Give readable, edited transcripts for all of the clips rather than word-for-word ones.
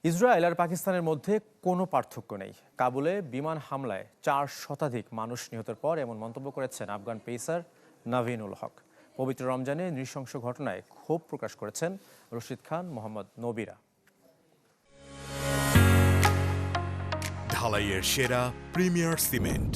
Israel আর পাকিস্তানের মধ্যে কোনো পার্থক্য নেই। কাবুলে বিমান হামলায় 4 শতাধিক মানুষ নিহতের পর এমন মন্তব্য করেছেন আফগান পেসার নাভিনুল হক। পবিত্র রমজানে নৃশংস ঘটনায় ক্ষোভ প্রকাশ করেছেন রশিদ খান, মোহাম্মদ নবীরা। ঢালাইয়ের সেরা প্রিমিয়ার সিমেন্ট।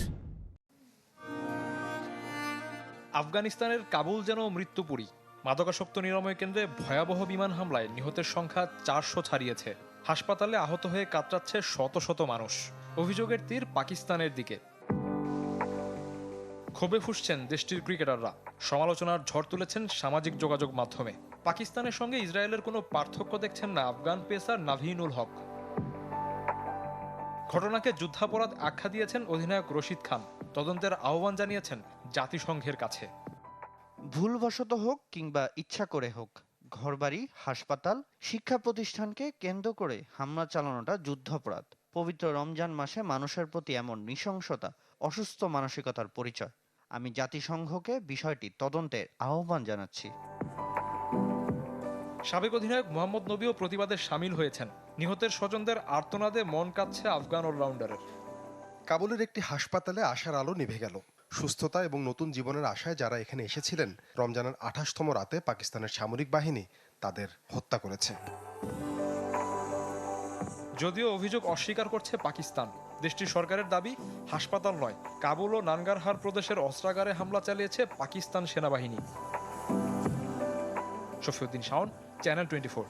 আফগানিস্তানের কাবুল যেন মৃত্যুপুরী। মাদকাসক্ত নিরাময় কেন্দ্রে ভয়াবহ বিমান হামলায় নিহতের সংখ্যা 400 ছাড়িয়েছে। হাসপাতালে আহত হয়ে কাতরাচ্ছে শত শত মানুষ। অভিযোগের তীর পাকিস্তানের দিকে। ক্ষোভে ফুঁসছেন দেশটির ক্রিকেটাররা। সমালোচনার ঝড় তুলেছেন সামাজিক যোগাযোগ মাধ্যমে। পাকিস্তানের সঙ্গে ইসরায়েলের কোনো পার্থক্য দেখছেন না আফগান পেসার নাভিনুল হক। ঘটনাকে যুদ্ধাপরাধ আখ্যা দিয়েছেন অধিনায়ক রশিদ খান। তদন্তের আহ্বান জানিয়েছেন জাতিসংঘের কাছে। ভুলবশত হোক কিংবা ইচ্ছা করে হোক, ঘরবাড়ি, হাসপাতাল, শিক্ষা প্রতিষ্ঠানকে কেন্দ্র করে হামলা চালানোটা যুদ্ধাপরাধ। পবিত্র রমজান মাসে মানুষের প্রতি এমন নৃশংসতা অসুস্থ মানসিকতার পরিচয়। আমি জাতিসংঘকে বিষয়টি তদন্তের আহ্বান জানাচ্ছি। সাবেক অধিনায়ক মোহাম্মদ নবীও প্রতিবাদে সামিল হয়েছেন। নিহতের স্বজনদের আর্তনাদে মন কাঁদছে আফগান অলরাউন্ডারের। কাবুলের একটি হাসপাতালে আশার আলো নিভে গেল। সুস্থতা এবং নতুন জীবনের আশায় যারা এখানে এসেছিলেন, রমজানের 28তম রাতে পাকিস্তানের সামরিক বাহিনী তাদের হত্যা করেছে। যদিও অভিযোগ অস্বীকার করছে পাকিস্তান। দেশটির সরকারের দাবি, হাসপাতাল নয়, কাবুল ও নানগারহার প্রদেশের অস্ত্রাগারে হামলা চালিয়েছে পাকিস্তান সেনাবাহিনী। শফিউদ্দিন শাওন, চ্যানেল 24।